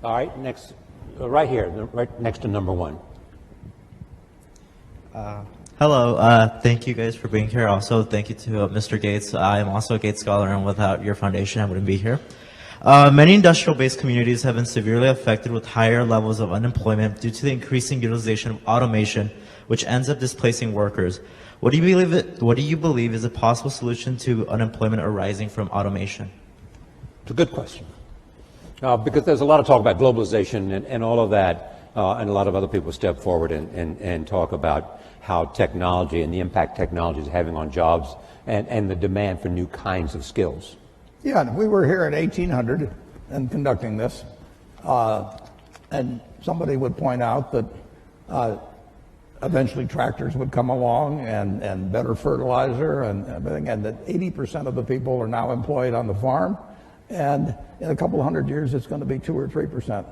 All right, next, right here, right next to number one. Hello, thank you guys for being here. Also, thank you to Mr. Gates. I am also a Gates Scholar, and without your foundation, I wouldn't be here. Many industrial-based communities have been severely affected with higher levels of unemployment due to the increasing utilization of automation, which ends up displacing workers. What do you believe is a possible solution to unemployment arising from automation? It's a good question. Because there's a lot of talk about globalization and all of that, and a lot of other people step forward and talk about how technology and the impact technology is having on jobs and the demand for new kinds of skills. Yeah, and we were here in 1800 and conducting this, and somebody would point out that eventually tractors would come along and better fertilizer and everything, and that 80% of the people are now employed on the farm, and in a couple of hundred years it's going to be 2 or 3%.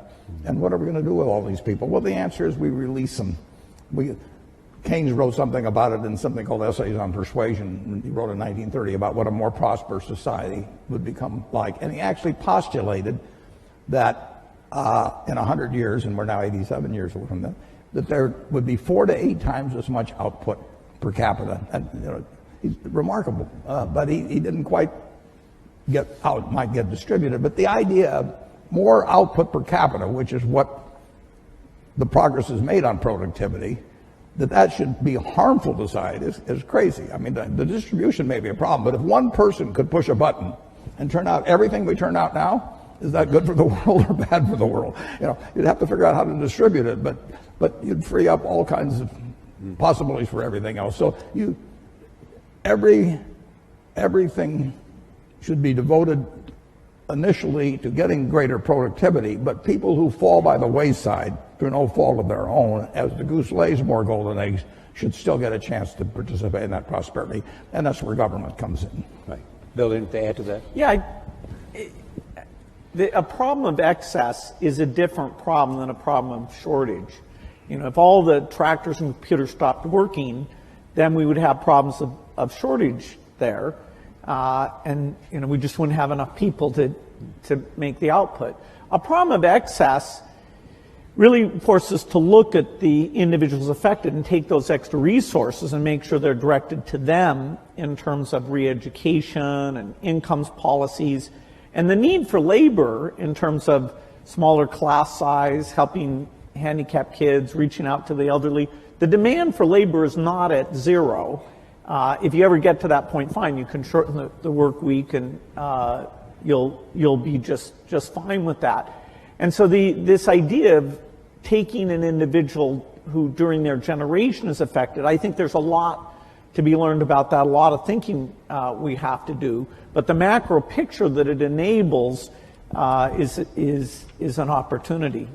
And what are we going to do with all these people? Well, the answer is we release them. Keynes wrote something about it in something called Essays on Persuasion. He wrote in 1930 about what a more prosperous society would become like. And he actually postulated that in 100 years, and we're now 87 years from that, that there would be 4 to 8 times as much output per capita. And you know, he's remarkable, but he didn't quite get out, might get distributed. But the idea of more output per capita, which is what the progress is made on productivity, that should be harmful to society is crazy. I mean, the distribution may be a problem, but if one person could push a button and turn out everything we turn out now, is that good for the world or bad for the world? You know, you'd have to figure out how to distribute it, but you'd free up all kinds of possibilities for everything else. So everything should be devoted initially to getting greater productivity, but people who fall by the wayside through no fault of their own, as the goose lays more golden eggs, should still get a chance to participate in that prosperity, and that's where government comes in. Right. Bill, anything to add to that? Yeah, a problem of excess is a different problem than a problem of shortage. You know, if all the tractors and computers stopped working, then we would have problems of shortage there. And you know, we just wouldn't have enough people to make the output. A problem of excess really forces us to look at the individuals affected and take those extra resources and make sure they're directed to them in terms of re-education and incomes policies, and the need for labor in terms of smaller class size, helping handicapped kids, reaching out to the elderly. The demand for labor is not at zero. If you ever get to that point, fine, you can shorten the work week, and you'll be just fine with that. And so this idea of taking an individual who during their generation is affected, I think there's a lot to be learned about that, a lot of thinking we have to do. But the macro picture that it enables is an opportunity.